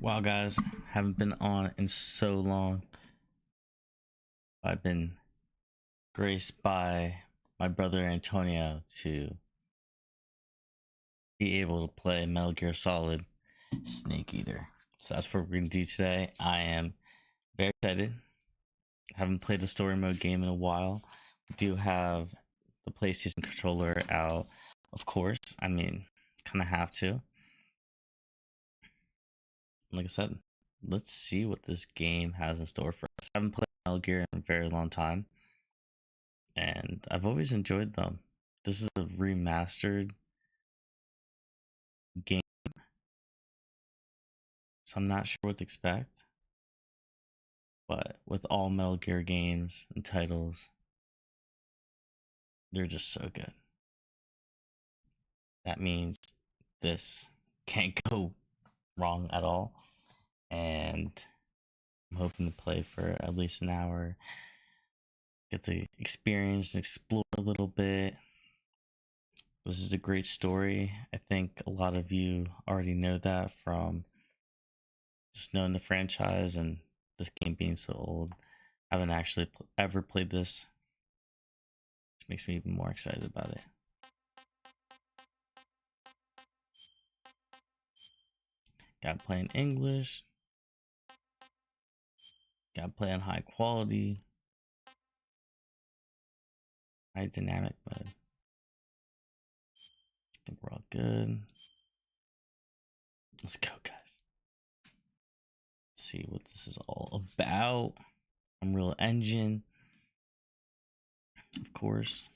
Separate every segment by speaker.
Speaker 1: Wow, guys, haven't been on in so long. I've been graced by my brother Antonio to be able to play Metal Gear Solid Snake Eater. So that's what we're going to do today. I am very excited. Haven't played the story mode game in a while. We do have the PlayStation controller out, of course. I mean, kind of have to. Like I said, let's see what this game has in store for us. I haven't played Metal Gear in a very long time, and I've always enjoyed them. This is a remastered game, so I'm not sure what to expect. But with all Metal Gear games and titles, they're just so good. That means this can't go wrong at all. And I'm hoping to play for at least an hour, get to experience and explore a little bit. This is a great story. I think a lot of you already know that from just knowing the franchise and this game being so old. I haven't actually ever played this, which makes me even more excited about it. Gotta play in English. Gotta play on high quality. High dynamic mode. I think we're all good. Let's go, guys. Let's see what this is all about. Unreal Engine, of course.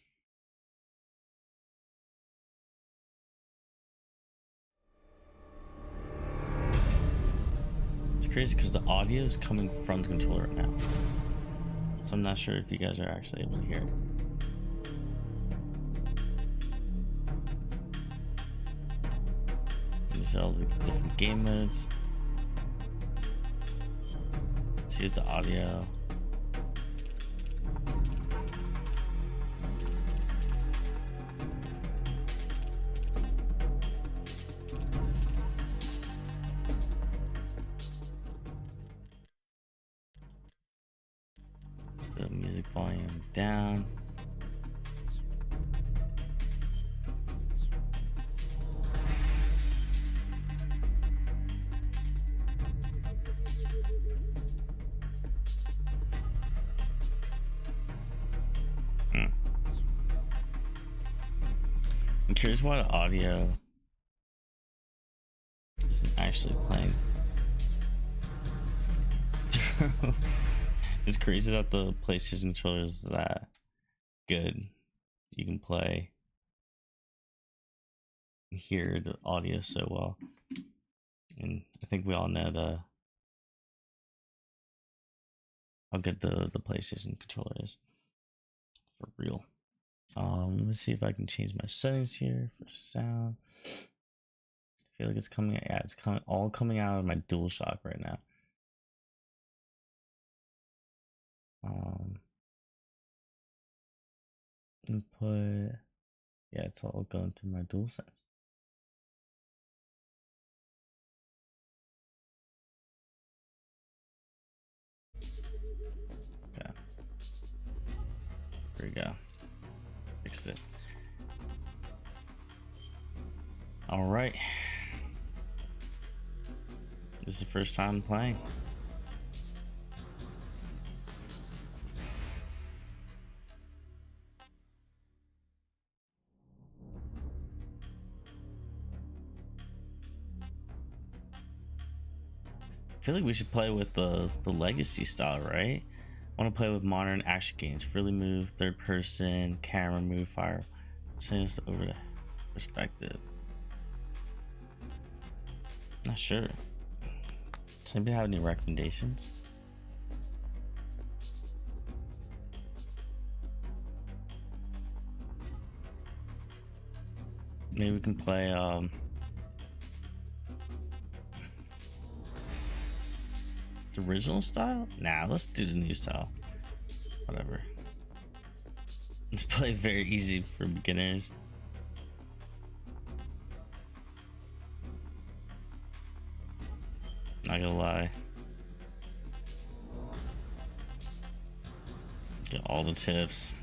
Speaker 1: It's crazy because the audio is coming from the controller right now, so I'm not sure if you guys are actually able to hear it. These are all the different game modes. See the audio. The music volume down. I'm curious why the audio isn't actually playing. It's crazy that the PlayStation controller is that good. You can play and hear the audio so well. And I think we all know how good the PlayStation controller is. For real. Let me see if I can change my settings here for sound. I feel like it's coming. Yeah, it's all coming out of my DualShock right now. Input. Yeah, it's all going to my DualSense. Okay. There we go. Fixed it. All right. This is the first time playing. I feel like we should play with the legacy style, right? I want to play with modern action games. Freely move, third person, camera move, fire. Change over the perspective. Not sure. Does anybody have any recommendations? Maybe we can play the original style? Nah, let's do the new style. Whatever. Let's play very easy for beginners. Not gonna lie. Get all the tips.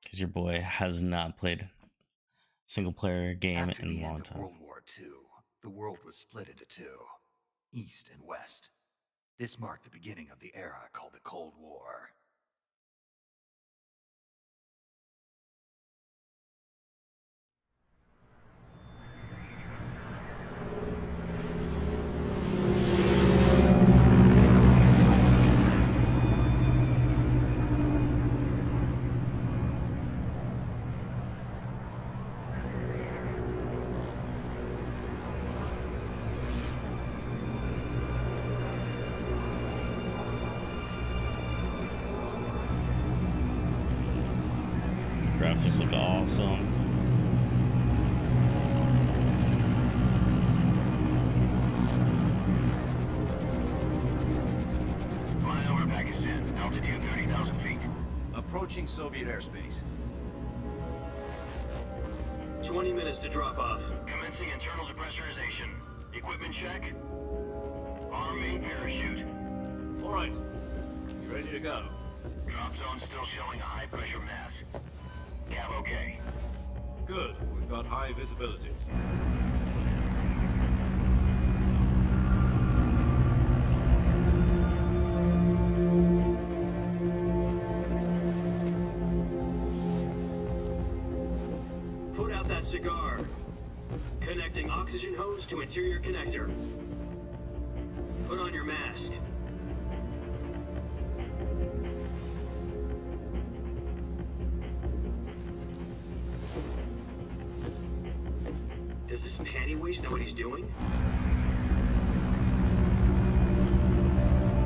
Speaker 1: Because your boy has not played a single player game in a long time.
Speaker 2: After the end of World War II, the world was split into two, East and West. This marked the beginning of the era called the Cold War.
Speaker 1: Graphics look awesome.
Speaker 3: Flying over Pakistan, altitude 30,000 feet.
Speaker 4: Approaching Soviet airspace.
Speaker 5: 20 minutes to drop off.
Speaker 3: Commencing internal depressurization. Equipment check. Army parachute.
Speaker 4: All right. You ready to go?
Speaker 3: Drop zone still showing a high pressure mass. Cab okay.
Speaker 4: Good. We've got high visibility.
Speaker 5: Put out that cigar. Connecting oxygen hose to interior connector. Put on your mask. Does this panty waste know what he's doing?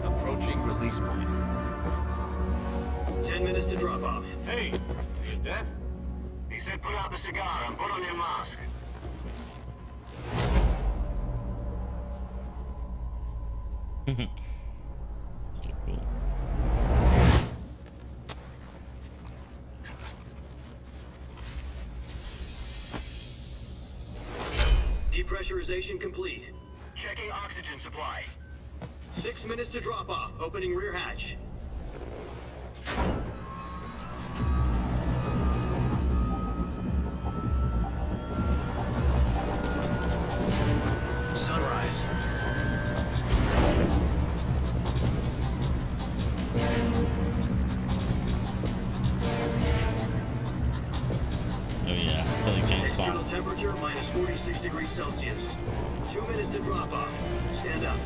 Speaker 4: Approaching release point.
Speaker 5: 10 minutes to drop off.
Speaker 4: Hey! Are you deaf?
Speaker 3: He said put out the cigar and put on your mask.
Speaker 1: So cool.
Speaker 5: Depressurization complete.
Speaker 3: Checking oxygen supply.
Speaker 5: 6 minutes to drop off. Opening rear hatch.
Speaker 3: Sunrise.
Speaker 1: Oh yeah, I feel like James
Speaker 5: External
Speaker 1: Bond.
Speaker 5: temperature minus 46 degrees Celsius. 2 minutes to drop off. Stand up.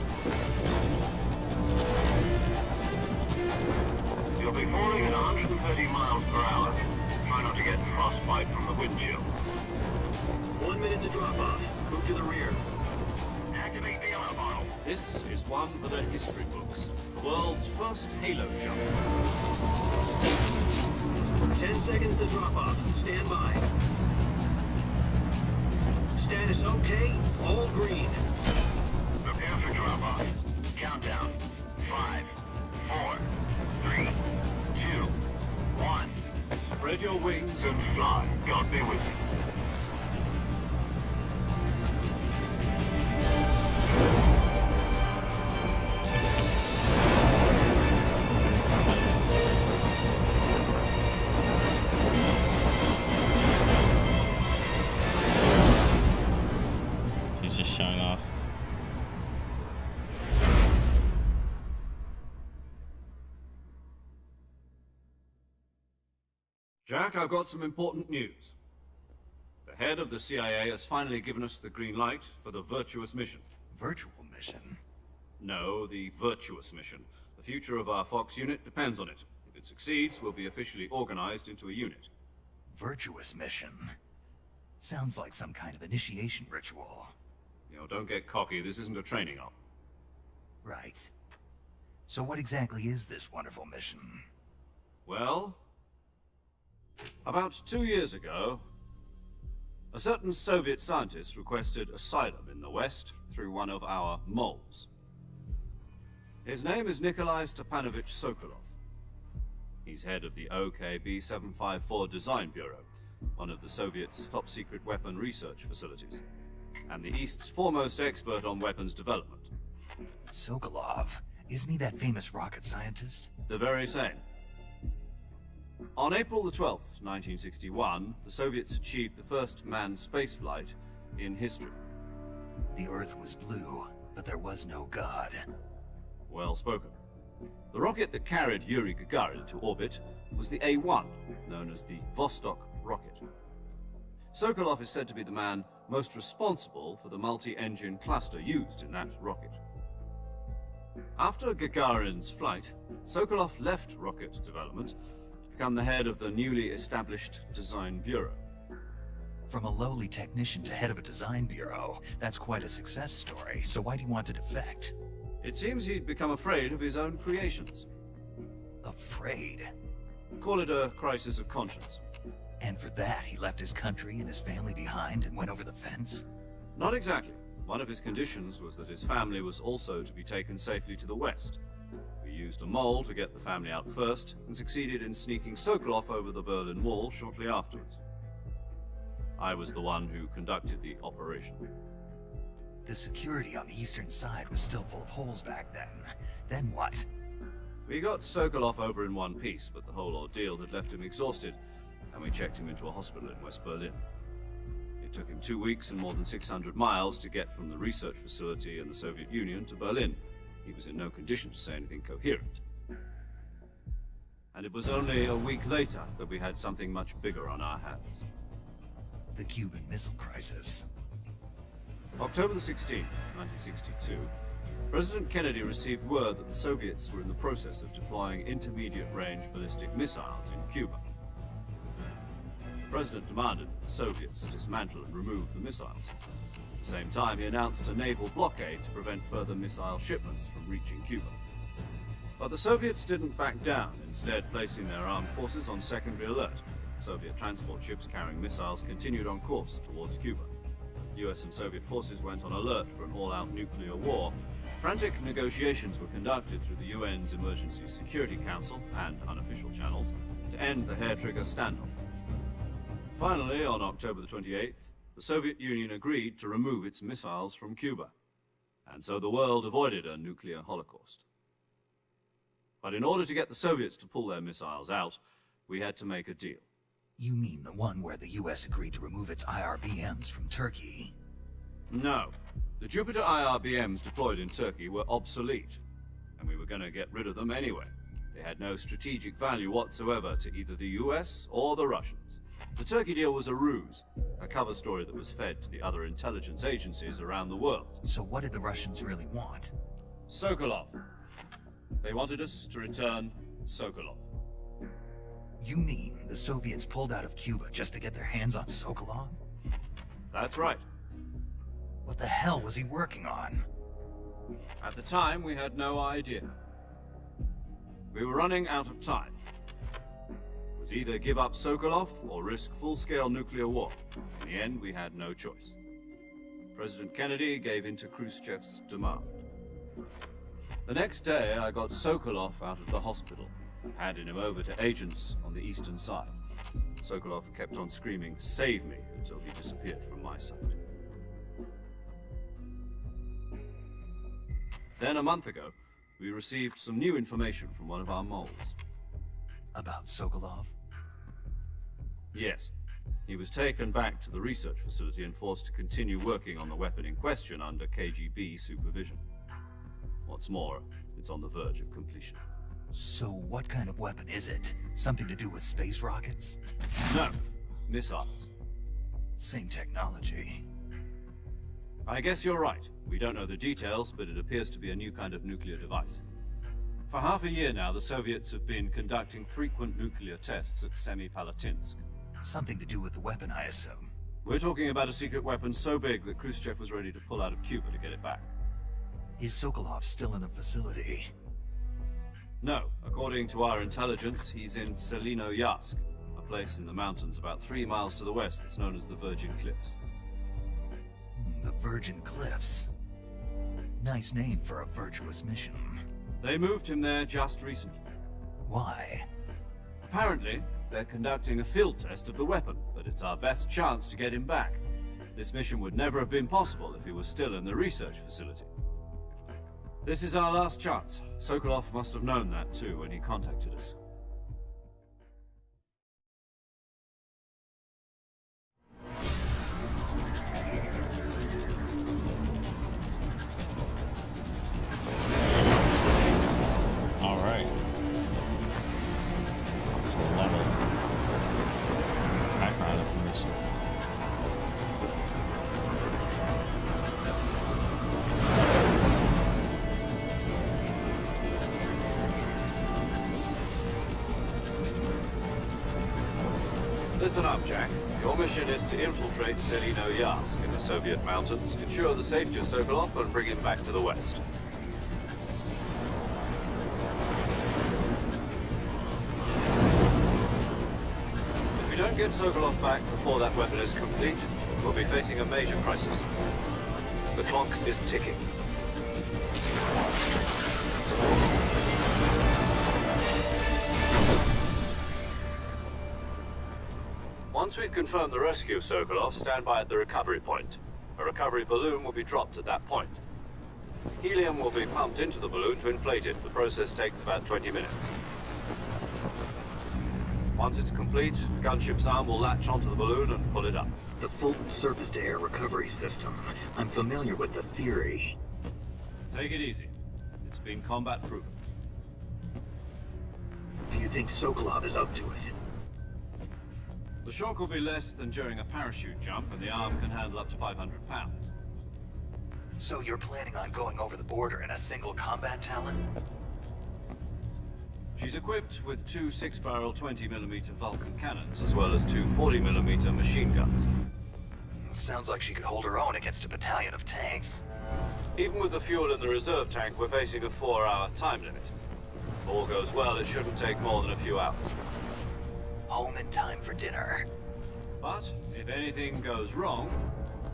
Speaker 3: You'll be falling at 130 miles per hour. Try not to get frostbite from the wind chill.
Speaker 5: 1 minute to drop off. Move to the rear.
Speaker 3: Activate the alarm bottle.
Speaker 4: This is one for the history books. The world's first halo jump.
Speaker 5: 10 seconds to drop off. Stand by. Status okay. All green.
Speaker 3: Prepare for drop off. Countdown. 5, 4, 3, 2, 1.
Speaker 4: Spread your wings and
Speaker 3: And fly. God be with you.
Speaker 1: He's just showing off.
Speaker 4: Jack, I've got some important news. The head of the CIA has finally given us the green light for the virtuous mission.
Speaker 2: Virtual mission?
Speaker 4: No, the virtuous mission. The future of our Fox unit depends on it. If it succeeds, we'll be officially organized into a unit.
Speaker 2: Virtuous mission? Sounds like some kind of initiation ritual.
Speaker 4: You know, don't get cocky. This isn't a training op.
Speaker 2: Right. So what exactly is this wonderful mission?
Speaker 4: Well, about 2 years ago, a certain Soviet scientist requested asylum in the West through one of our moles. His name is Nikolai Stepanovich Sokolov. He's head of the OKB-754 Design Bureau, one of the Soviets' top-secret weapon research facilities, and the East's foremost expert on weapons development.
Speaker 2: Sokolov. Isn't he that famous rocket scientist?
Speaker 4: The very same. On April the 12th, 1961, the Soviets achieved the first manned spaceflight in history.
Speaker 2: The Earth was blue, but there was no God.
Speaker 4: Well spoken. The rocket that carried Yuri Gagarin to orbit was the A-1, known as the Vostok rocket. Sokolov is said to be the man most responsible for the multi-engine cluster used in that rocket. After Gagarin's flight, Sokolov left rocket development to become the head of the newly established Design Bureau.
Speaker 2: From a lowly technician to head of a design bureau, that's quite a success story. So why do you want to defect?
Speaker 4: It seems he'd become afraid of his own creations.
Speaker 2: Afraid?
Speaker 4: Call it a crisis of conscience.
Speaker 2: And for that, he left his country and his family behind and went over the fence?
Speaker 4: Not exactly. One of his conditions was that his family was also to be taken safely to the west. We used a mole to get the family out first, and succeeded in sneaking Sokolov over the Berlin Wall shortly afterwards. I was the one who conducted the operation.
Speaker 2: The security on the eastern side was still full of holes back then. Then what?
Speaker 4: We got Sokolov over in one piece, but the whole ordeal had left him exhausted, and we checked him into a hospital in West Berlin. It took him 2 weeks and more than 600 miles to get from the research facility in the Soviet Union to Berlin. He was in no condition to say anything coherent. And it was only a week later that we had something much bigger on our hands.
Speaker 2: The Cuban Missile Crisis.
Speaker 4: October the 16th, 1962, President Kennedy received word that the Soviets were in the process of deploying intermediate-range ballistic missiles in Cuba. The President demanded that the Soviets dismantle and remove the missiles. At the same time, he announced a naval blockade to prevent further missile shipments from reaching Cuba. But the Soviets didn't back down, instead placing their armed forces on secondary alert. Soviet transport ships carrying missiles continued on course towards Cuba. US and Soviet forces went on alert for an all-out nuclear war. Frantic negotiations were conducted through the UN's Emergency Security Council and unofficial channels to end the hair-trigger standoff. Finally, on October the 28th, the Soviet Union agreed to remove its missiles from Cuba, and so the world avoided a nuclear holocaust. But in order to get the Soviets to pull their missiles out, we had to make a deal.
Speaker 2: You mean the one where the US agreed to remove its IRBMs from Turkey?
Speaker 4: No. The Jupiter IRBMs deployed in Turkey were obsolete, and we were going to get rid of them anyway. They had no strategic value whatsoever to either the US or the Russians. The Turkey deal was a ruse, a cover story that was fed to the other intelligence agencies around the world.
Speaker 2: So what did the Russians really want?
Speaker 4: Sokolov. They wanted us to return Sokolov.
Speaker 2: You mean the Soviets pulled out of Cuba just to get their hands on Sokolov?
Speaker 4: That's right.
Speaker 2: What the hell was he working on?
Speaker 4: At the time, we had no idea. We were running out of time. It was either give up Sokolov or risk full-scale nuclear war. In the end, we had no choice. President Kennedy gave in to Khrushchev's demand. The next day, I got Sokolov out of the hospital, handed him over to agents on the eastern side. Sokolov kept on screaming, "Save me," until he disappeared from my sight. Then, a month ago, we received some new information from one of our moles.
Speaker 2: About Sokolov?
Speaker 4: Yes. He was taken back to the research facility and forced to continue working on the weapon in question under KGB supervision. What's more, it's on the verge of completion.
Speaker 2: So what kind of weapon is it? Something to do with space rockets?
Speaker 4: No. Missiles.
Speaker 2: Same technology.
Speaker 4: I guess you're right. We don't know the details, but it appears to be a new kind of nuclear device. For half a year now, the Soviets have been conducting frequent nuclear tests at Semipalatinsk.
Speaker 2: Something to do with the weapon, I assume.
Speaker 4: We're talking about a secret weapon so big that Khrushchev was ready to pull out of Cuba to get it back.
Speaker 2: Is Sokolov still in the facility?
Speaker 4: No. According to our intelligence, he's in Selino-Yarsk, a place in the mountains about 3 miles to the west that's known as the Virgin Cliffs.
Speaker 2: The Virgin Cliffs. Nice name for a virtuous mission.
Speaker 4: They moved him there just recently.
Speaker 2: Why?
Speaker 4: Apparently, they're conducting a field test of the weapon, but it's our best chance to get him back. This mission would never have been possible if he was still in the research facility. This is our last chance. Sokolov must have known that too when he contacted us.
Speaker 1: All right. That's a lot of background information.
Speaker 4: Listen up, Jack. Your mission is to infiltrate Selino-Yarsk in the Soviet mountains, ensure the safety of Sokolov, and bring him back to the West. If we don't get Sokolov back before that weapon is complete, we'll be facing a major crisis. The clock is ticking. Once we've confirmed the rescue of Sokolov, stand by at the recovery point. A recovery balloon will be dropped at that point. Helium will be pumped into the balloon to inflate it. The process takes about 20 minutes. Once it's complete, a gunship's arm will latch onto the balloon and pull it up.
Speaker 2: The Fulton surface-to-air recovery system. I'm familiar with the theory.
Speaker 4: Take it easy. It's been combat proven.
Speaker 2: Do you think Sokolov is up to it?
Speaker 4: The shock will be less than during a parachute jump, and the arm can handle up to 500 pounds.
Speaker 2: So you're planning on going over the border in a single combat Talon?
Speaker 4: She's equipped with two 6-barrel 20mm Vulcan cannons, as well as two 40mm machine guns.
Speaker 2: Sounds like she could hold her own against a battalion of tanks.
Speaker 4: Even with the fuel in the reserve tank, we're facing a 4-hour time limit. If all goes well, it shouldn't take more than a few hours.
Speaker 2: Home in time for dinner.
Speaker 4: But if anything goes wrong,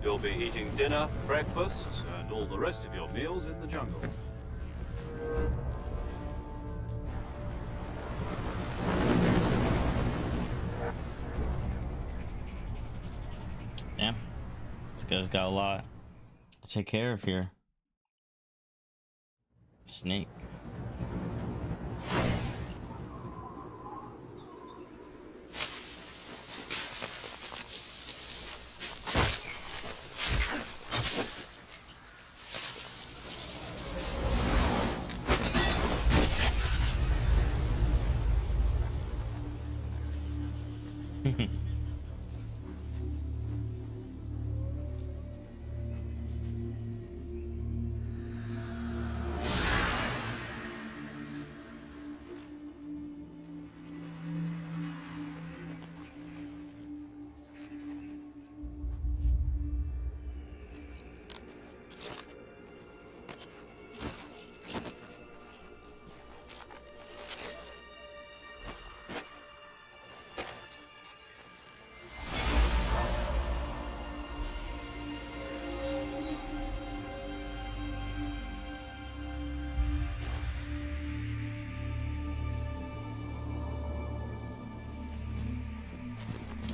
Speaker 4: you'll be eating dinner, breakfast, and all the rest of your meals in the jungle.
Speaker 1: Yeah. This guy's got a lot to take care of here. Snake.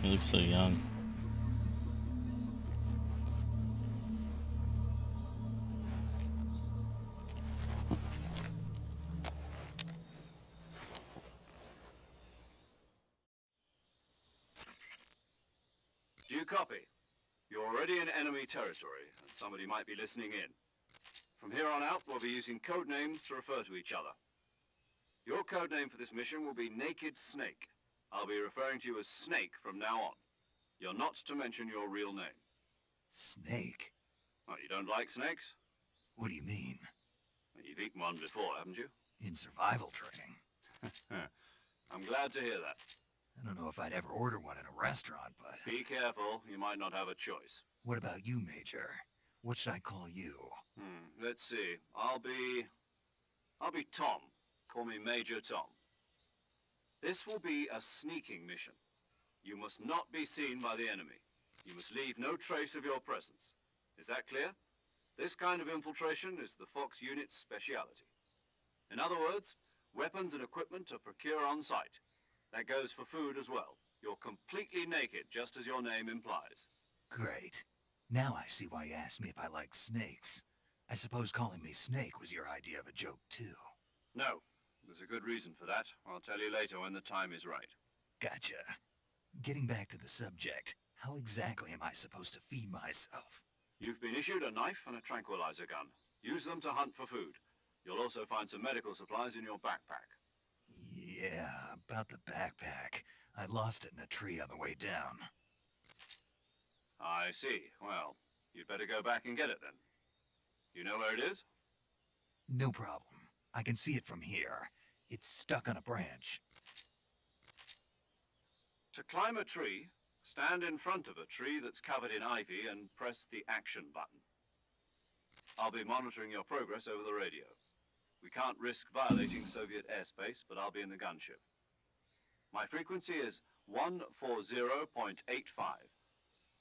Speaker 1: He looks so young.
Speaker 4: Do you copy? You're already in enemy territory, and somebody might be listening in. From here on out, we'll be using code names to refer to each other. Your code name for this mission will be Naked Snake. I'll be referring to you as Snake from now on. You're not to mention your real name.
Speaker 2: Snake?
Speaker 4: Oh, you don't like snakes?
Speaker 2: What do you mean?
Speaker 4: Well, you've eaten one before, haven't you?
Speaker 2: In survival training.
Speaker 4: I'm glad to hear that.
Speaker 2: I don't know if I'd ever order one in a restaurant, but...
Speaker 4: Be careful, you might not have a choice.
Speaker 2: What about you, Major? What should I call you?
Speaker 4: Let's see. I'll be Tom. Call me Major Tom. This will be a sneaking mission. You must not be seen by the enemy. You must leave no trace of your presence. Is that clear? This kind of infiltration is the Fox unit's speciality. In other words, weapons and equipment are procured on site. That goes for food as well. You're completely naked, just as your name implies.
Speaker 2: Great. Now I see why you asked me if I like snakes. I suppose calling me Snake was your idea of a joke, too.
Speaker 4: No, there's a good reason for that. I'll tell you later when the time is right.
Speaker 2: Gotcha. Getting back to the subject, how exactly am I supposed to feed myself?
Speaker 4: You've been issued a knife and a tranquilizer gun. Use them to hunt for food. You'll also find some medical supplies in your backpack.
Speaker 2: Yeah, about the backpack. I lost it in a tree on the way down.
Speaker 4: I see. Well, you'd better go back and get it then. You know where it is?
Speaker 2: No problem. I can see it from here. It's stuck on a branch.
Speaker 4: To climb a tree, stand in front of a tree that's covered in ivy and press the action button. I'll be monitoring your progress over the radio. We can't risk violating Soviet airspace, but I'll be in the gunship. My frequency is 140.85.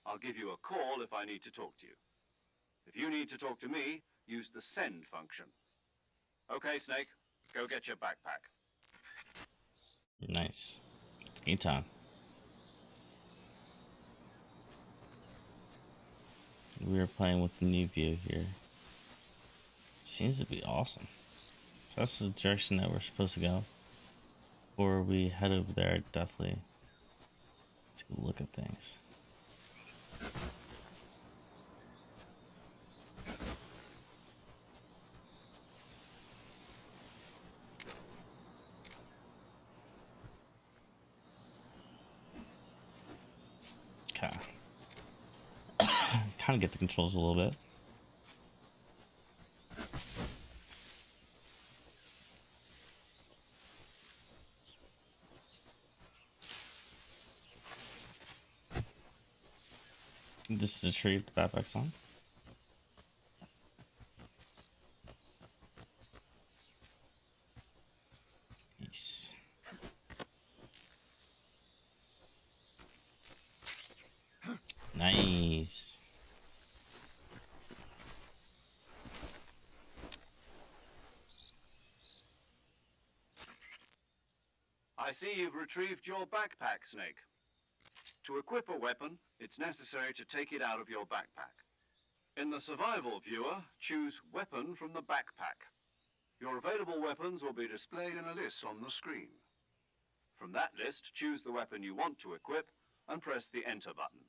Speaker 4: I'll give you a call if I need to talk to you. If you need to talk to me, use the send function. Okay, Snake, go get your backpack.
Speaker 1: Nice. It's game time. We are playing with the new view here. Seems to be awesome. So that's the direction that we're supposed to go. Before we head over there, definitely take a look at things. Okay. Kind of get the controls a little bit. This is a tree with the backpack's on. Nice. Nice.
Speaker 4: I see you've retrieved your backpack, Snake. To equip a weapon, it's necessary to take it out of your backpack. In the survival viewer, choose Weapon from the backpack. Your available weapons will be displayed in a list on the screen. From that list, choose the weapon you want to equip and press the Enter button.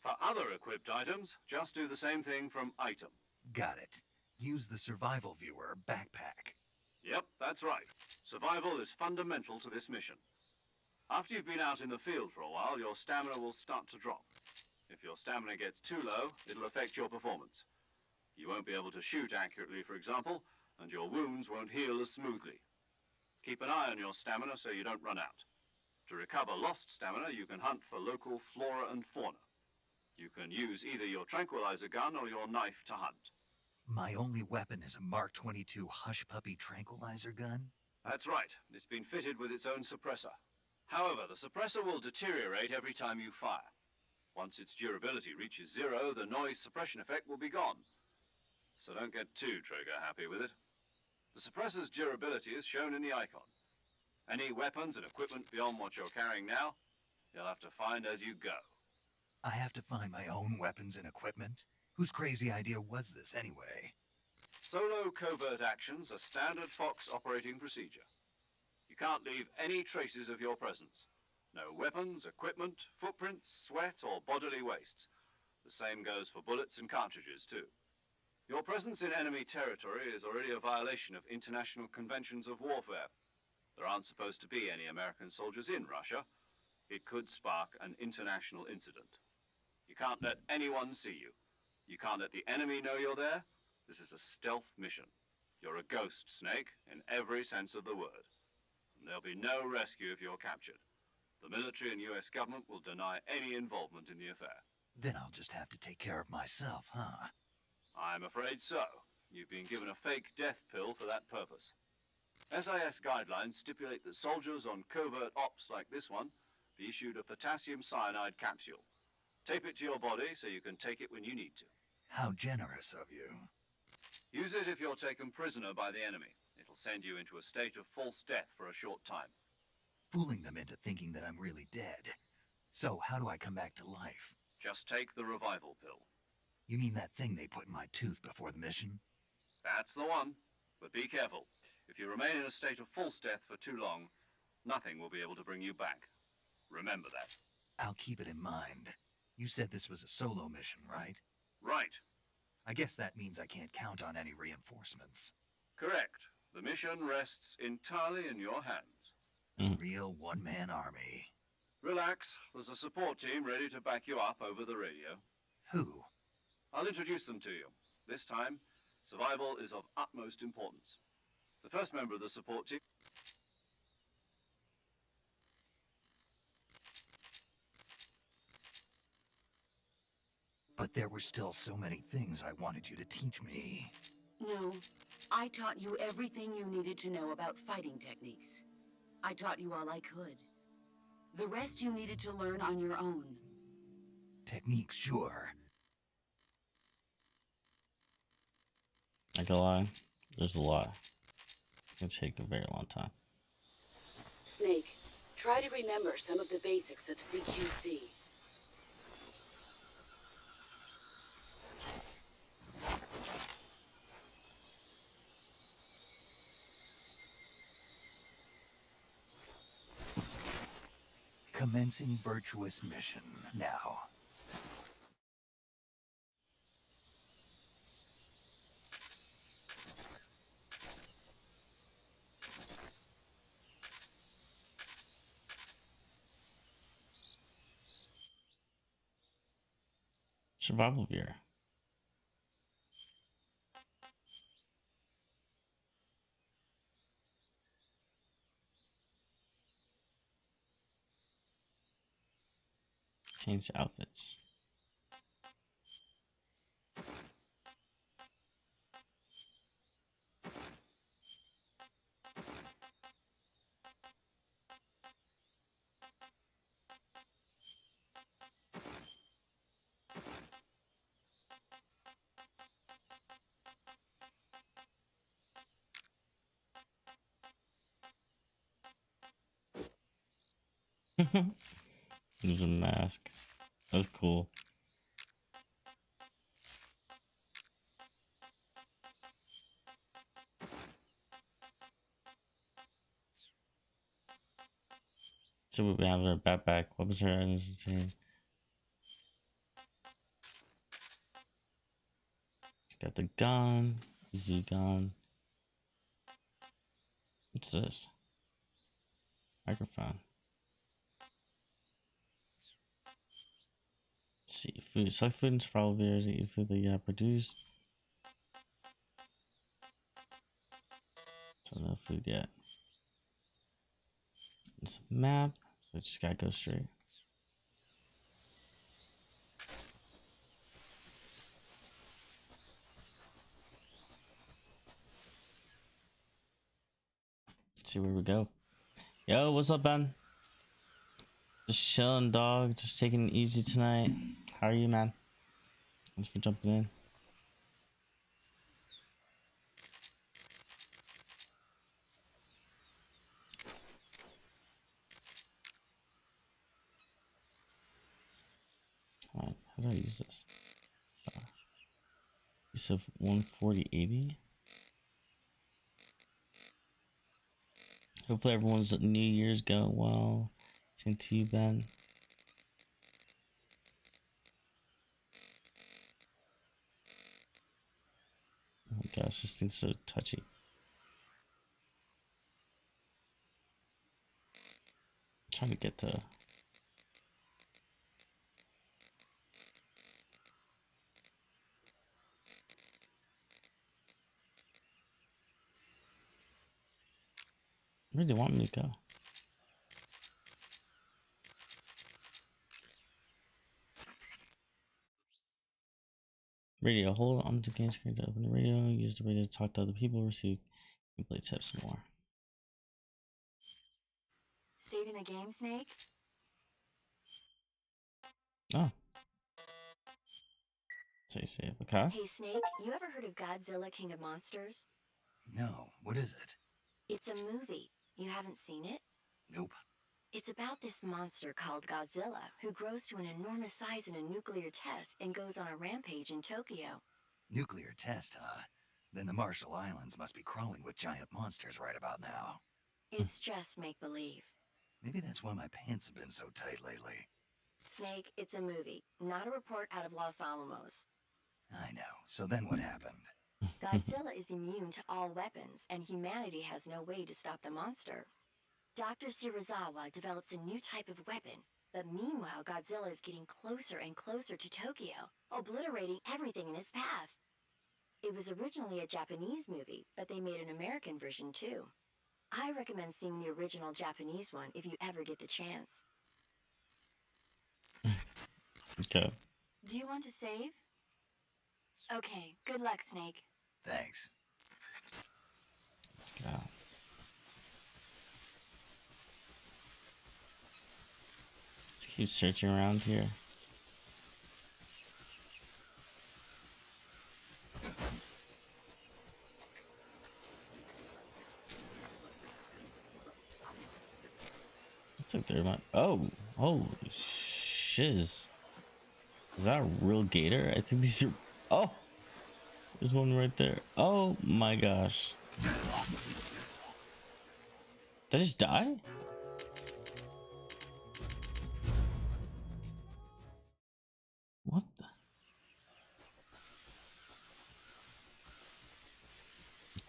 Speaker 4: For other equipped items, just do the same thing from Item.
Speaker 2: Got it. Use the survival viewer backpack.
Speaker 4: Yep, that's right. Survival is fundamental to this mission. After you've been out in the field for a while, your stamina will start to drop. If your stamina gets too low, it'll affect your performance. You won't be able to shoot accurately, for example, and your wounds won't heal as smoothly. Keep an eye on your stamina so you don't run out. To recover lost stamina, you can hunt for local flora and fauna. You can use either your tranquilizer gun or your knife to hunt.
Speaker 2: My only weapon is a Mark 22 Hush Puppy tranquilizer gun?
Speaker 4: That's right. It's been fitted with its own suppressor. However, the suppressor will deteriorate every time you fire. Once its durability reaches 0, the noise suppression effect will be gone. So don't get too trigger happy with it. The suppressor's durability is shown in the icon. Any weapons and equipment beyond what you're carrying now, you'll have to find as you go.
Speaker 2: I have to find my own weapons and equipment? Whose crazy idea was this anyway?
Speaker 4: Solo covert actions are standard Fox operating procedure. You can't leave any traces of your presence. No weapons, equipment, footprints, sweat, or bodily waste. The same goes for bullets and cartridges, too. Your presence in enemy territory is already a violation of international conventions of warfare. There aren't supposed to be any American soldiers in Russia. It could spark an international incident. You can't let anyone see you. You can't let the enemy know you're there. This is a stealth mission. You're a ghost, Snake, in every sense of the word. And there'll be no rescue if you're captured. The military and US government will deny any involvement in the affair.
Speaker 2: Then I'll just have to take care of myself, huh?
Speaker 4: I'm afraid so. You've been given a fake death pill for that purpose. SIS guidelines stipulate that soldiers on covert ops like this one be issued a potassium cyanide capsule. Tape it to your body so you can take it when you need to.
Speaker 2: How generous of you.
Speaker 4: Use it if you're taken prisoner by the enemy. It'll send you into a state of false death for a short time.
Speaker 2: Fooling them into thinking that I'm really dead. So how do I come back to life?
Speaker 4: Just take the revival pill.
Speaker 2: You mean that thing they put in my tooth before the mission?
Speaker 4: That's the one. But be careful. If you remain in a state of false death for too long, nothing will be able to bring you back. Remember that.
Speaker 2: I'll keep it in mind. You said this was a solo mission, right?
Speaker 4: Right.
Speaker 2: I guess that means I can't count on any reinforcements.
Speaker 4: Correct. The mission rests entirely in your hands.
Speaker 2: A real one-man army.
Speaker 4: Relax. There's a support team ready to back you up over the radio.
Speaker 2: Who?
Speaker 4: I'll introduce them to you. This time, survival is of utmost importance. The first member of the support team...
Speaker 2: But there were still so many things I wanted you to teach me.
Speaker 6: No, I taught you everything you needed to know about fighting techniques. I taught you all I could. The rest you needed to learn on your own.
Speaker 2: Techniques, sure.
Speaker 1: I can lie, there's a lot. It's gonna take a very long time.
Speaker 6: Snake, try to remember some of the basics of CQC.
Speaker 2: Commencing virtuous mission now.
Speaker 1: Survival gear. Change outfits. There's a mask. That's cool. So we have our backpack. What was her identity? Got the gun. Z gun. What's this? Microphone. See, food. Select food and survival beers. Eat food that you have produced. So no food yet. It's a map, so just gotta go straight. Let's see where we go. Yo, what's up, Ben? Just chilling, dog. Just taking it easy tonight. How are you, man? Thanks for jumping in. Alright, how do I use this? Use of 14080. Hopefully everyone's New Year's going well. Same to you, Ben. Oh my gosh, this thing's so touchy. I'm trying to get to... Where do they want me to go? Radio. Hold on to game screen to open the radio. Use the radio to talk to other people. Receive gameplay tips and more.
Speaker 6: Saving the game, Snake?
Speaker 1: Oh. So you save. Okay.
Speaker 6: Hey, Snake, you ever heard of Godzilla King of Monsters?
Speaker 2: No, what is it?
Speaker 6: It's a movie. You haven't seen it?
Speaker 2: Nope.
Speaker 6: It's about this monster called Godzilla, who grows to an enormous size in a nuclear test and goes on a rampage in Tokyo.
Speaker 2: Nuclear test, huh? Then the Marshall Islands must be crawling with giant monsters right about now.
Speaker 7: It's just make-believe.
Speaker 2: Maybe that's why my pants have been so tight lately.
Speaker 7: Snake, it's a movie, not a report out of Los Alamos.
Speaker 2: I know. So then what happened?
Speaker 7: Godzilla is immune to all weapons, and humanity has no way to stop the monster. Dr. Shirazawa develops a new type of weapon, but meanwhile Godzilla is getting closer and closer to Tokyo, obliterating everything in his path. It was originally a Japanese movie, but they made an American version too. I recommend seeing the original Japanese one if you ever get the chance.
Speaker 1: Okay.
Speaker 7: Do you want to save? Okay, good luck, Snake.
Speaker 2: Thanks.
Speaker 1: Let's get out. Let's keep searching around here. Looks like there might. Oh, holy shiz! Is that a real gator? I think these are. Oh, there's one right there. Oh my gosh! Did I just die? What the?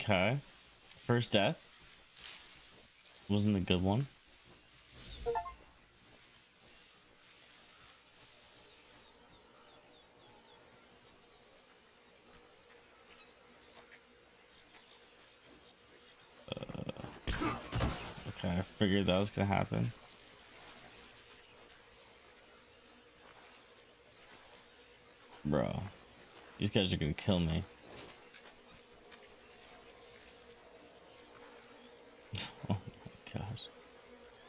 Speaker 1: Okay. First death. Wasn't a good one. Okay, I figured that was gonna happen. Bro, these guys are gonna kill me. Oh my gosh.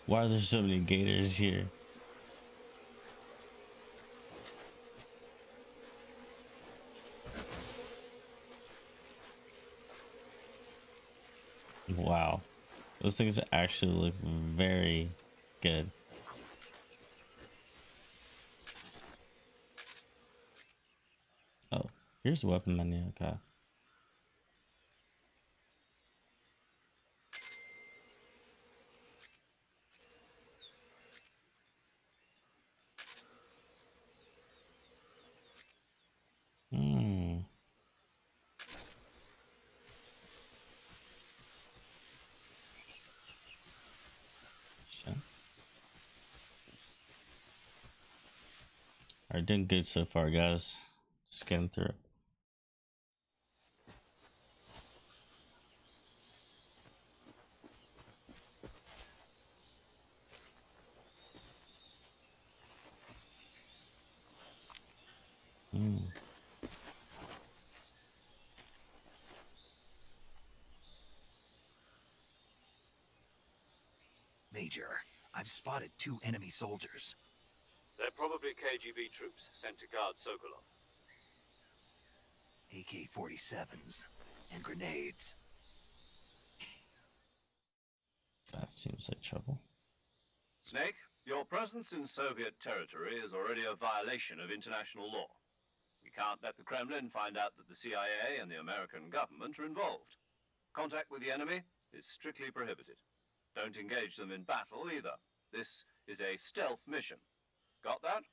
Speaker 1: Why are there so many gators here? Wow. Those things actually look very good. Oh, here's the weapon menu. Okay. Hmm. Interesting. Alright, doing good so far, guys. Just getting through. Hmm.
Speaker 2: Major, I've spotted 2 enemy soldiers.
Speaker 4: They're probably KGB troops sent to guard Sokolov.
Speaker 2: AK-47s and grenades.
Speaker 1: That seems like trouble.
Speaker 4: Snake, your presence in Soviet territory is already a violation of international law. We can't let the Kremlin find out that the CIA and the American government are involved. Contact with the enemy is strictly prohibited. Don't engage them in battle either. This is a stealth mission. Got that?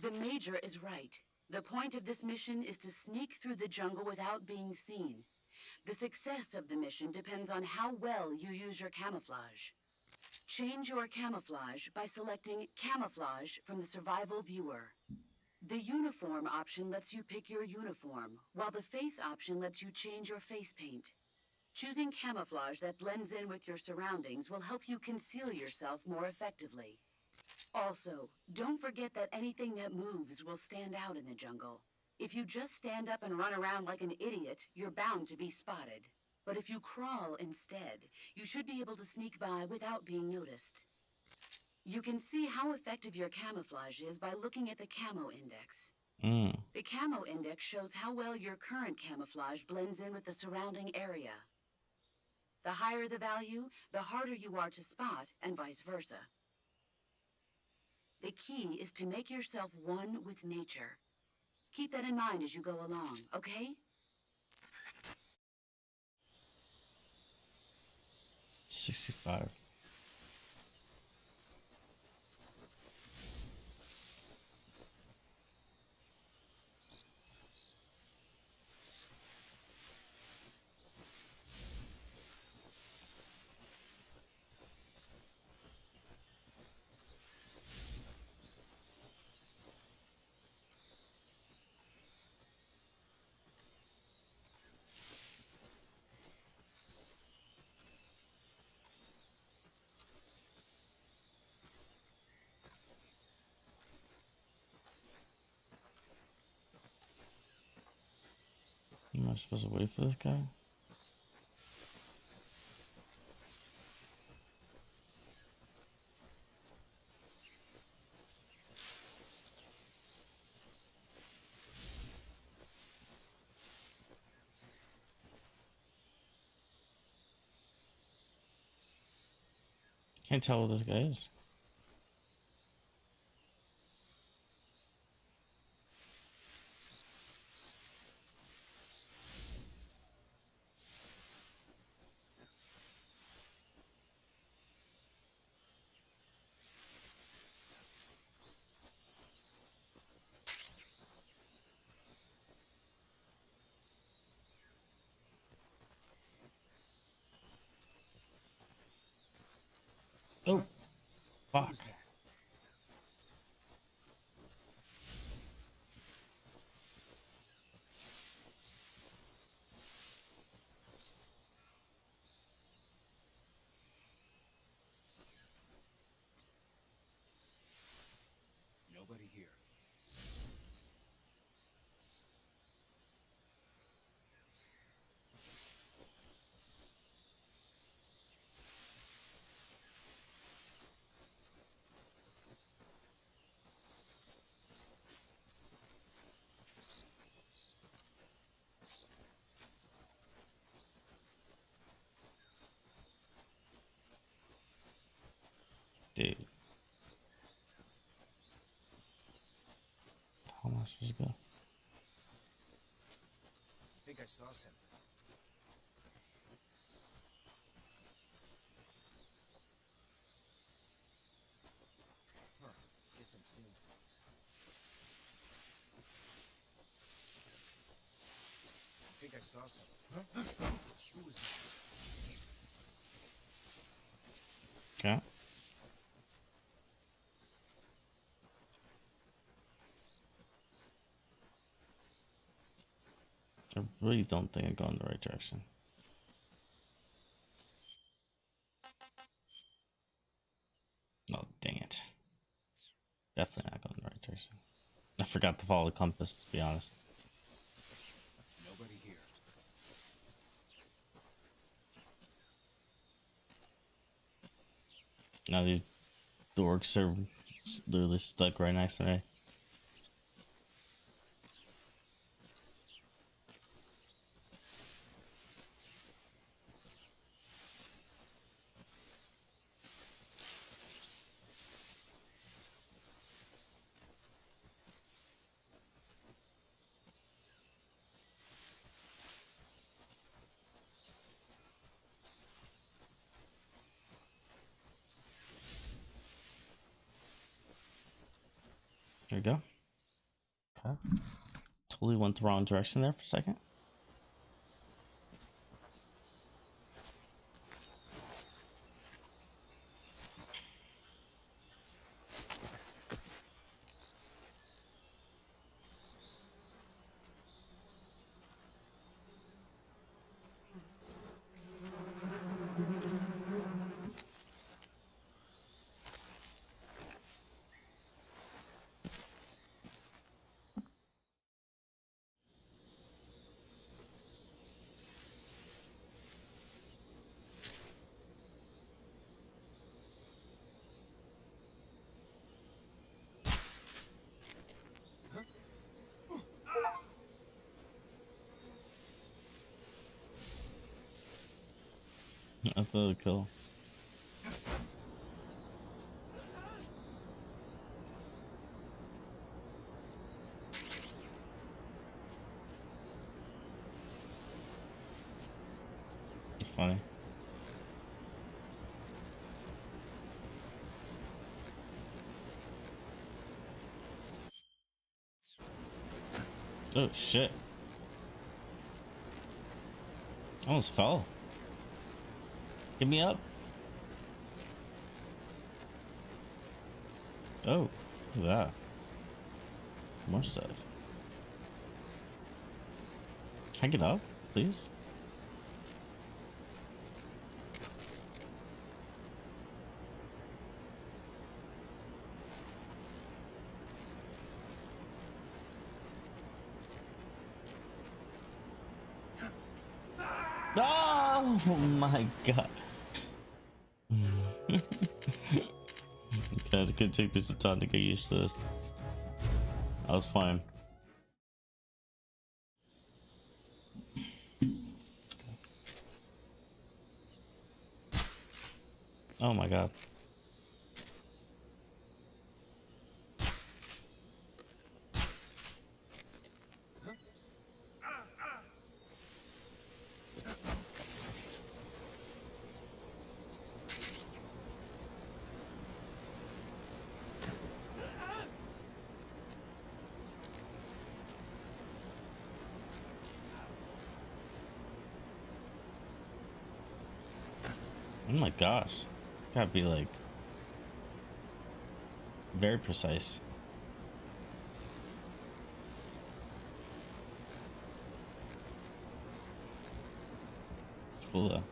Speaker 6: The Major is right. The point of this mission is to sneak through the jungle without being seen. The success of the mission depends on how well you use your camouflage. Change your camouflage by selecting Camouflage from the Survival Viewer. The Uniform option lets you pick your uniform, while the Face option lets you change your face paint. Choosing camouflage that blends in with your surroundings will help you conceal yourself more effectively. Also, don't forget that anything that moves will stand out in the jungle. If you just stand up and run around like an idiot, you're bound to be spotted. But if you crawl instead, you should be able to sneak by without being noticed. You can see how effective your camouflage is by looking at the Camo Index. The Camo Index shows how well your current camouflage blends in with the surrounding area. The higher the value, the harder you are to spot, and vice versa. The key is to make yourself one with nature. Keep that in mind as you go along, okay?
Speaker 1: 65. Am I supposed to wait for this guy? Can't tell what this guy is. Oh, fuck.
Speaker 2: Nobody here.
Speaker 1: Dude. How am I supposed to go?
Speaker 2: I think I saw something. Huh. Guess I'm seeing things. I think I saw something. Who was that?
Speaker 1: Yeah. I really don't think I'm going the right direction. Oh, dang it. Definitely not going the right direction. I forgot to follow the compass, to be honest.
Speaker 2: Nobody here.
Speaker 1: Now these dorks are literally stuck right next to me. There we go. Okay. Totally went the wrong direction there for a second. I thought it would kill. It's funny. Oh shit. I almost fell. Get me up. Oh, look at that. More stuff. Can I get up, please? Oh my god. Guys, it could take me some time to get used to this. I was fine. Oh my god. Oh my gosh. Gotta be like very precise. It's cool though.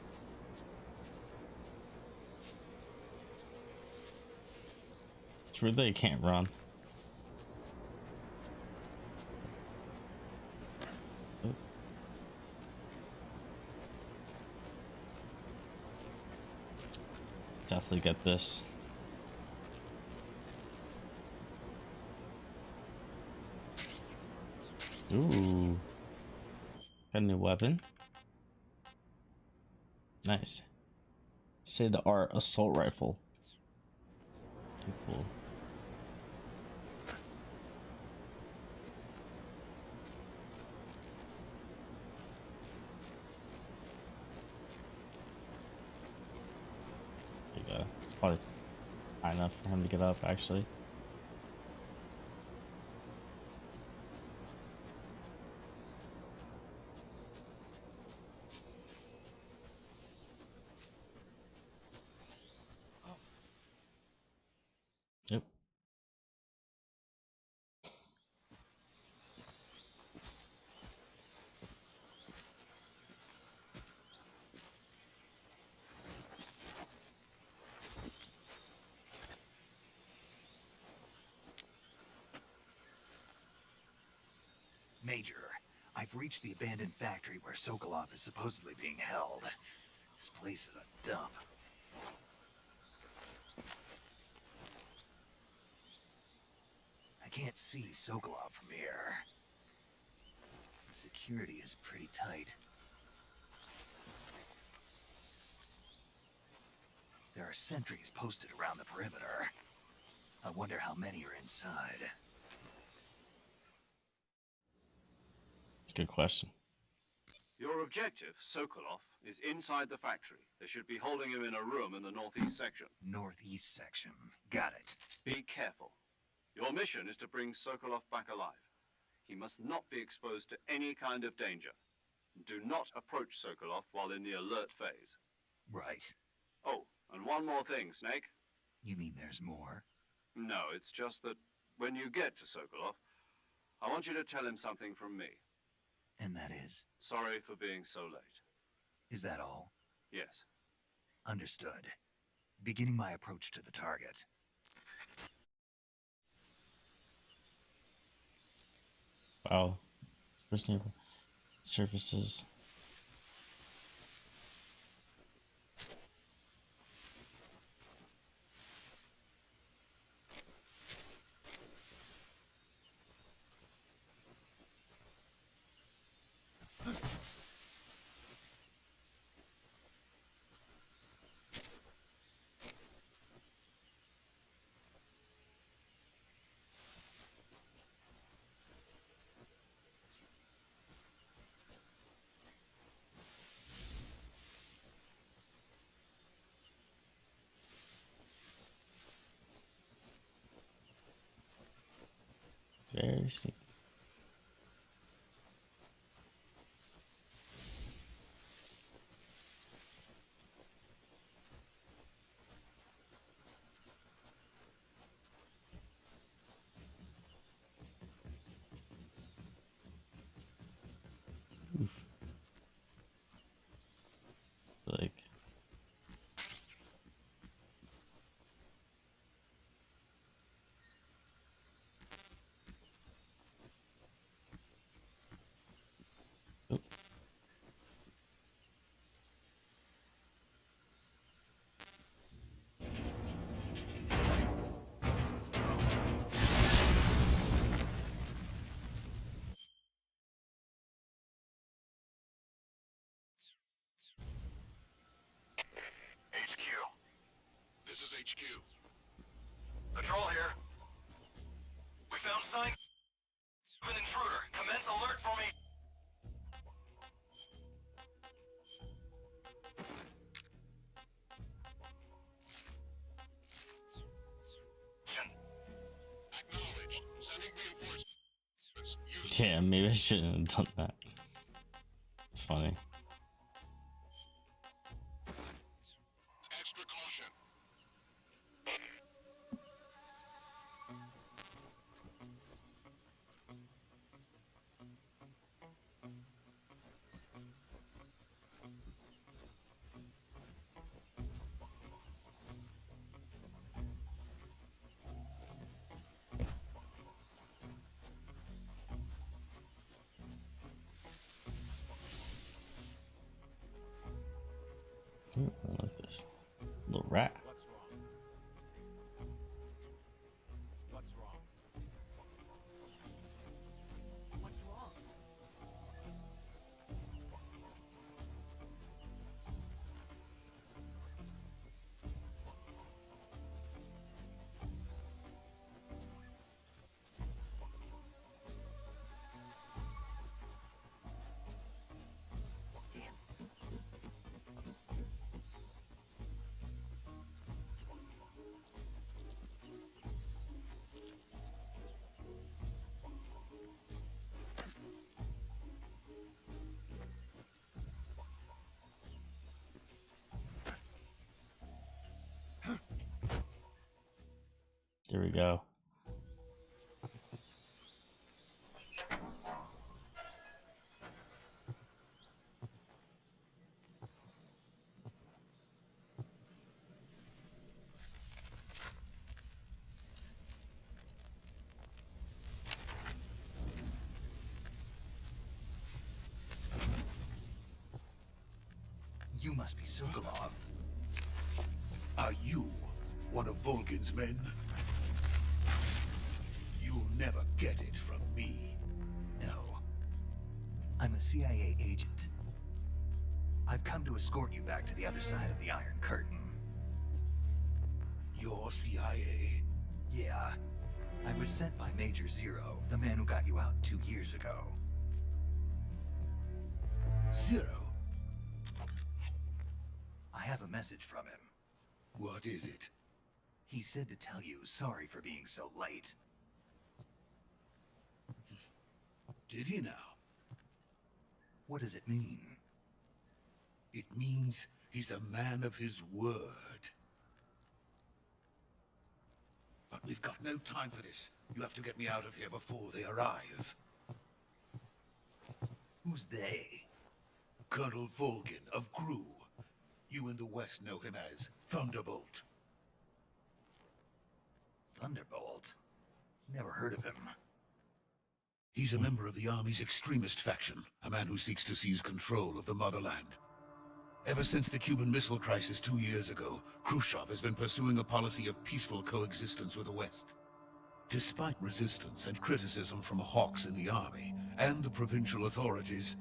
Speaker 1: It's weird that you can't run. Oh. Definitely get this. Ooh. Got a new weapon. Nice. Say the art assault rifle. Cool. There you go. It's probably high enough for him to get up, actually. Yep.
Speaker 2: Major, I've reached the abandoned factory where Sokolov is supposedly being held. This place is a dump. I can't see Sokolov from here. The security is pretty tight. There are sentries posted around the perimeter. I wonder how many are inside.
Speaker 1: It's a good question.
Speaker 4: Your objective, Sokolov, is inside the factory. They should be holding him in a room in the northeast section.
Speaker 2: Northeast section. Got it.
Speaker 4: Be careful. Your mission is to bring Sokolov back alive. He must not be exposed to any kind of danger. Do not approach Sokolov while in the alert phase.
Speaker 2: Right.
Speaker 4: Oh, and one more thing, Snake.
Speaker 2: You mean there's more?
Speaker 4: No, it's just that when you get to Sokolov, I want you to tell him something from me.
Speaker 2: And that is?
Speaker 4: Sorry for being so late.
Speaker 2: Is that all?
Speaker 4: Yes.
Speaker 2: Understood. Beginning my approach to the target.
Speaker 1: Wow. First neighbor services. Very sneaky.
Speaker 3: HQ.
Speaker 8: This is HQ.
Speaker 3: Patrol here. We found signs of an intruder. Commence alert for me.
Speaker 8: Acknowledged. Sending reinforcements. Use
Speaker 1: Yeah, maybe I shouldn't have done that. It's funny.
Speaker 8: extra caution.
Speaker 1: Ooh, I like this little rat.
Speaker 9: What's wrong? What's wrong?
Speaker 6: What's wrong?
Speaker 1: There we go.
Speaker 2: You must be Sokolov.
Speaker 8: Are you one of Volgin's men? You'll never get it from me.
Speaker 2: No. I'm a CIA agent. I've come to escort you back to the other side of the Iron Curtain.
Speaker 8: You're CIA?
Speaker 2: Yeah. I was sent by Major Zero, the man who got you out 2 years ago.
Speaker 8: Zero?
Speaker 2: I have a message from him.
Speaker 8: What is it?
Speaker 2: He said to tell you sorry for being so late.
Speaker 8: Did he now?
Speaker 2: What does it mean?
Speaker 8: It means he's a man of his word. But we've got no time for this. You have to get me out of here before they arrive.
Speaker 2: Who's they?
Speaker 8: Colonel Volgin of GRU. You in the West know him as Thunderbolt.
Speaker 2: Thunderbolt? Never heard of him.
Speaker 8: He's a member of the Army's extremist faction, a man who seeks to seize control of the motherland. Ever since the Cuban Missile Crisis 2 years ago, Khrushchev has been pursuing a policy of peaceful coexistence with the West. Despite resistance and criticism from hawks in the army and the provincial authorities,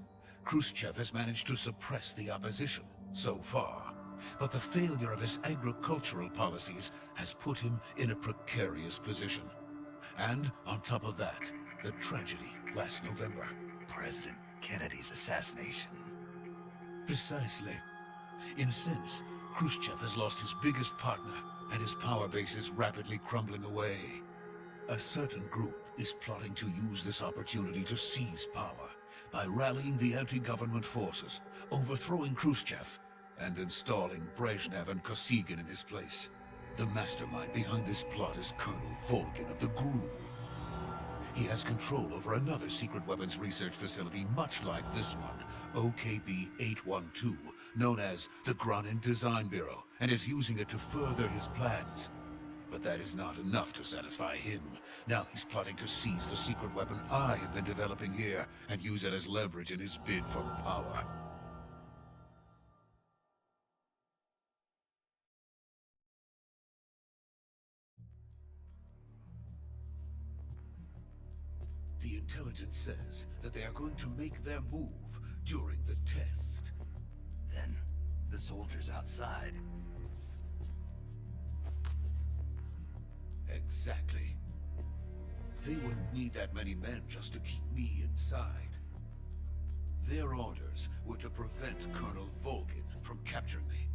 Speaker 8: Khrushchev has managed to suppress the opposition so far. But the failure of his agricultural policies has put him in a precarious position. And on top of that, the tragedy last November.
Speaker 2: President Kennedy's assassination.
Speaker 8: Precisely. In a sense, Khrushchev has lost his biggest partner, and his power base is rapidly crumbling away. A certain group is plotting to use this opportunity to seize power by rallying the anti-government forces, overthrowing Khrushchev, and installing Brezhnev and Kosygin in his place. The mastermind behind this plot is Colonel Volgin of the GRU. He has control over another secret weapons research facility much like this one, OKB-812, known as the Granin Design Bureau, and is using it to further his plans. But that is not enough to satisfy him. Now he's plotting to seize the secret weapon I have been developing here and use it as leverage in his bid for power. The intelligence says that they are going to make their move during the test.
Speaker 2: Then, the soldiers outside.
Speaker 8: Exactly. They wouldn't need that many men just to keep me inside. Their orders were to prevent Colonel Volgin from capturing me.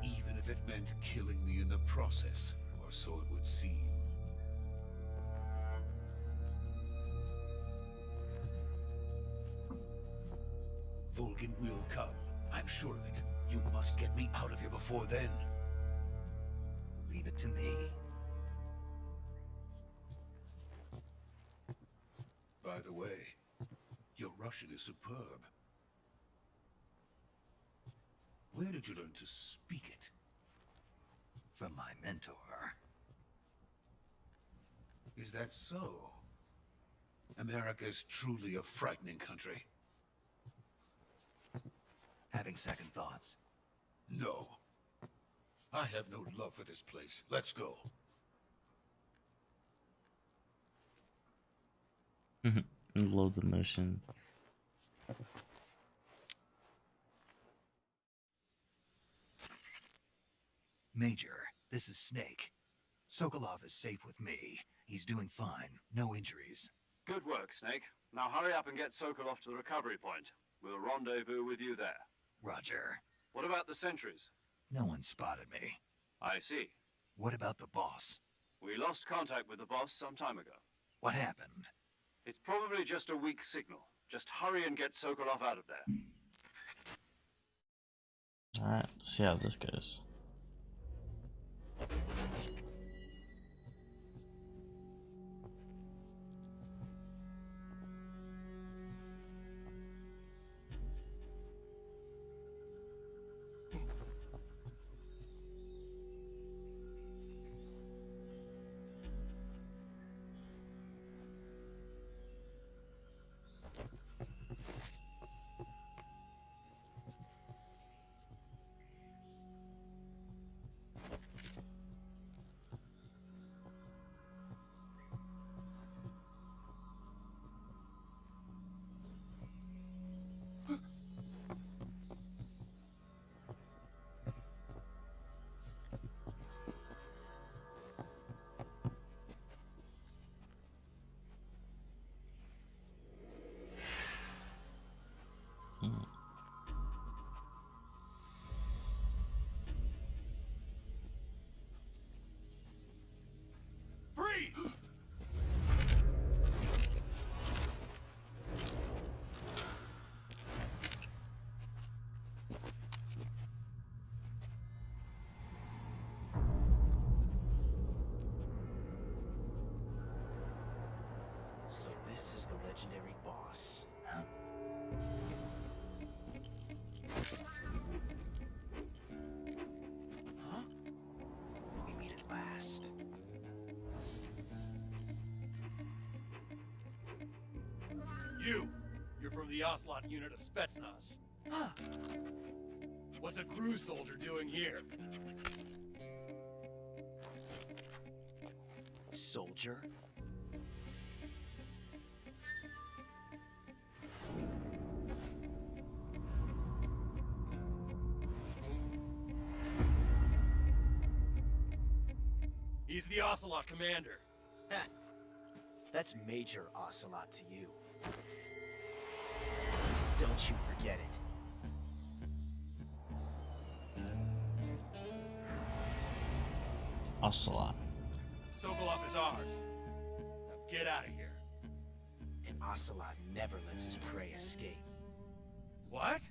Speaker 8: Even if it meant killing me in the process, or so it would seem. Volgin will come, I'm sure of it. You must get me out of here before then.
Speaker 2: Leave it to me.
Speaker 8: By the way, your Russian is superb. Where did you learn to speak it?
Speaker 2: From my mentor.
Speaker 8: Is that so? America's truly a frightening country.
Speaker 2: Having second thoughts.
Speaker 8: No. I have no love for this place. Let's go.
Speaker 1: Load the motion.
Speaker 2: Major, this is Snake. Sokolov is safe with me. He's doing fine. No injuries.
Speaker 4: Good work, Snake. Now hurry up and get Sokolov to the recovery point. We'll rendezvous with you there.
Speaker 2: Roger.
Speaker 4: What about the sentries?
Speaker 2: No one spotted me.
Speaker 4: I see.
Speaker 2: What about the boss?
Speaker 4: We lost contact with the boss some time ago.
Speaker 2: What happened?
Speaker 4: It's probably just a weak signal. Just hurry and get Sokolov out of there.
Speaker 1: Alright, let's see how this goes.
Speaker 3: Freeze!
Speaker 2: So this is the legendary boss. Huh? Huh? We meet at last.
Speaker 3: You're from the Ocelot unit of Spetsnaz.
Speaker 2: Huh.
Speaker 3: What's a crew soldier doing here?
Speaker 2: Soldier?
Speaker 3: He's the Ocelot commander.
Speaker 9: Heh. That's Major Ocelot to you. Don't you forget it.
Speaker 1: Ocelot.
Speaker 3: Sokolov is ours. Now get out of here.
Speaker 9: And Ocelot never lets his prey escape.
Speaker 3: What?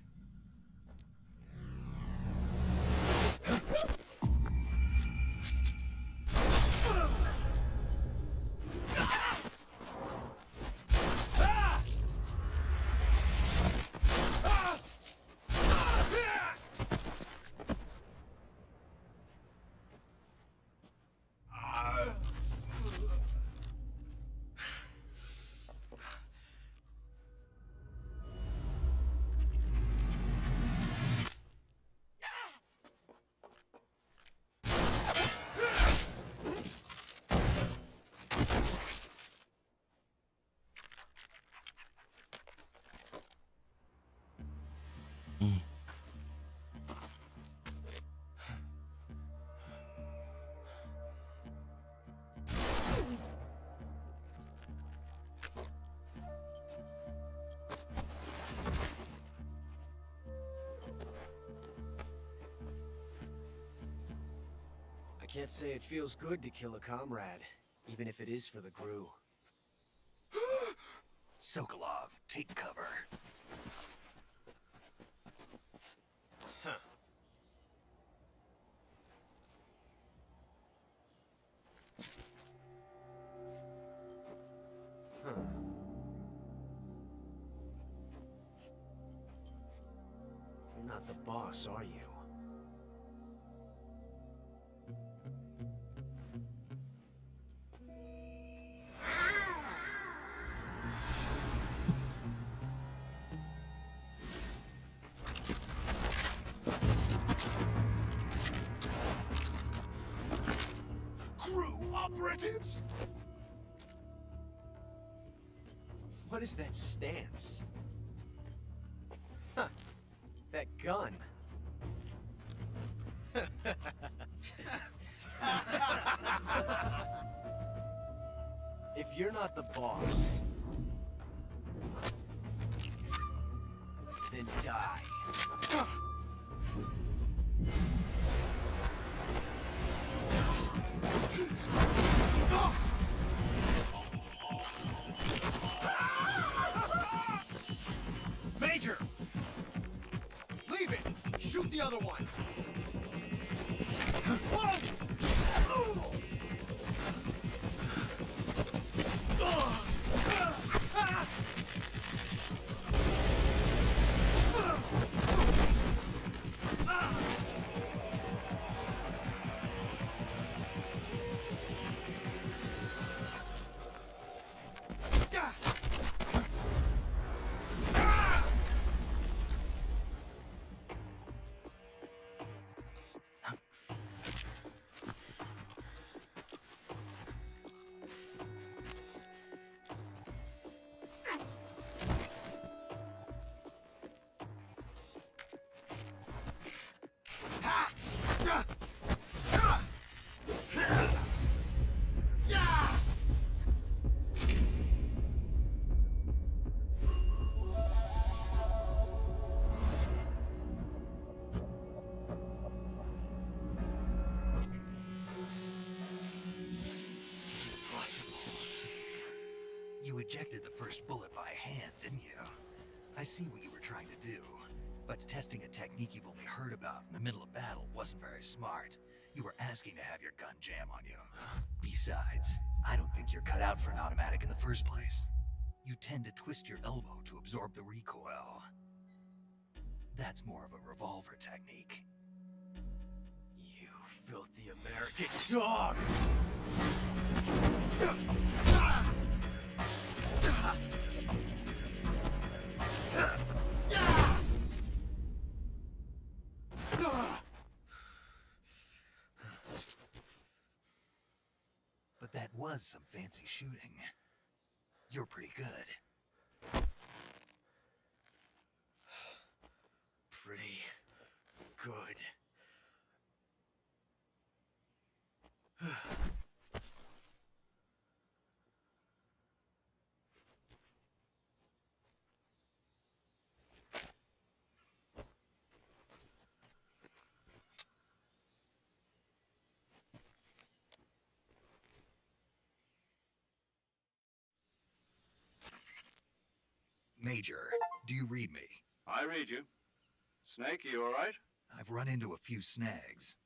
Speaker 9: can't say it feels good to kill a comrade, even if it is for the Gru.
Speaker 2: Sokolov, take cover.
Speaker 9: Huh. Huh. You're not the boss, are you?
Speaker 2: Crew operatives!
Speaker 9: What is that stance? Huh. That gun. If you're not the boss, then die.
Speaker 2: Major! Leave it! Shoot the other one! Impossible. You ejected the first bullet by hand, didn't you? I see what you were trying to do. But testing a technique you've only heard about in the middle of battle wasn't very smart. You were asking to have your gun jam on you. Besides, I don't think you're cut out for an automatic in the first place. You tend to twist your elbow to absorb the recoil. That's more of a revolver technique.
Speaker 9: You filthy American dog!
Speaker 2: But that was some fancy shooting. You're pretty good.
Speaker 9: Pretty good.
Speaker 2: Major, do you read me?
Speaker 4: I read you. Snake, you alright?
Speaker 2: I've run into a few snags.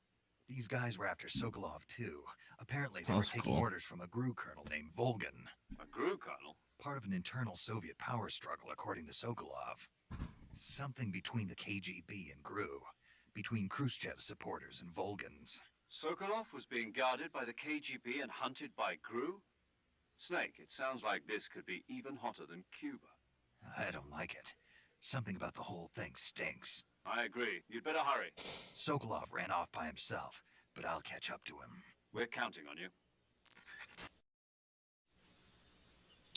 Speaker 2: These guys were after Sokolov too. Apparently they were
Speaker 1: That's
Speaker 2: taking
Speaker 1: cool.
Speaker 2: orders from a GRU colonel named Volgan.
Speaker 4: A Gru colonel?
Speaker 2: Part of an internal Soviet power struggle, according to Sokolov. Something between the KGB and GRU. Between Khrushchev's supporters and Volgan's.
Speaker 4: Sokolov was being guarded by the KGB and hunted by Gru? Snake, it sounds like this could be even hotter than Cuba.
Speaker 2: I don't like it. Something about the whole thing stinks.
Speaker 4: I agree. You'd better hurry.
Speaker 2: Sokolov ran off by himself, but I'll catch up to him.
Speaker 4: We're counting on you.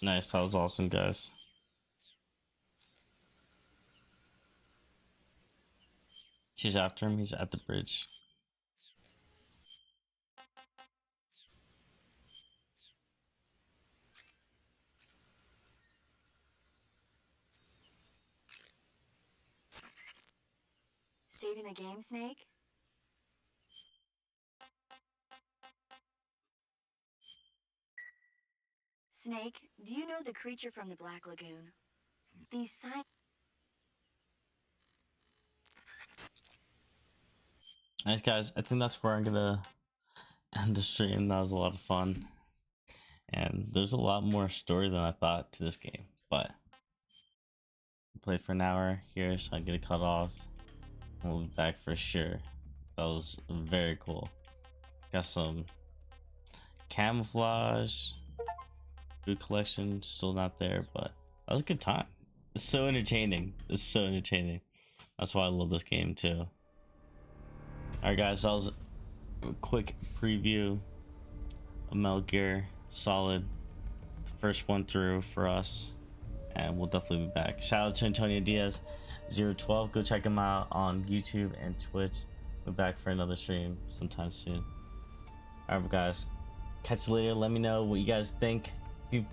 Speaker 1: Nice, that was awesome, guys. She's after him, he's at the bridge.
Speaker 7: Saving the game, Snake? Snake, do you know the creature from the Black Lagoon? These signs.
Speaker 1: Nice, guys. I think that's where I'm gonna end the stream. That was a lot of fun, and there's a lot more story than I thought to this game. But I played for an hour here, so I'm gonna cut off. We'll be back for sure. That was very cool. Got some camouflage. Food collection still not there, but that was a good time. It's so entertaining. It's so entertaining. That's why I love this game too. Alright guys, that was a quick preview of Metal Gear Solid. The first one through for us. And we'll definitely be back. Shout out to Antonio Diaz 012. Go check him out on YouTube and Twitch. We're back for another stream sometime soon. Alright guys, catch you later. Let me know what you guys think. If you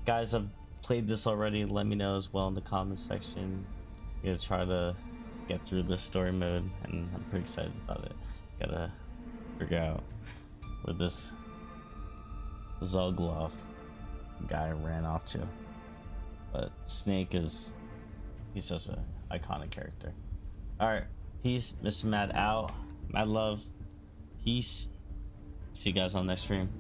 Speaker 1: guys have played this already, let me know as well in the comment section. I'm gonna try to get through the story mode, and I'm pretty excited about it. Gotta figure out where this Zoglov guy ran off to. But Snake he's such an iconic character. Alright, peace. Mr. Mad out. Mad love. Peace. See you guys on the next stream.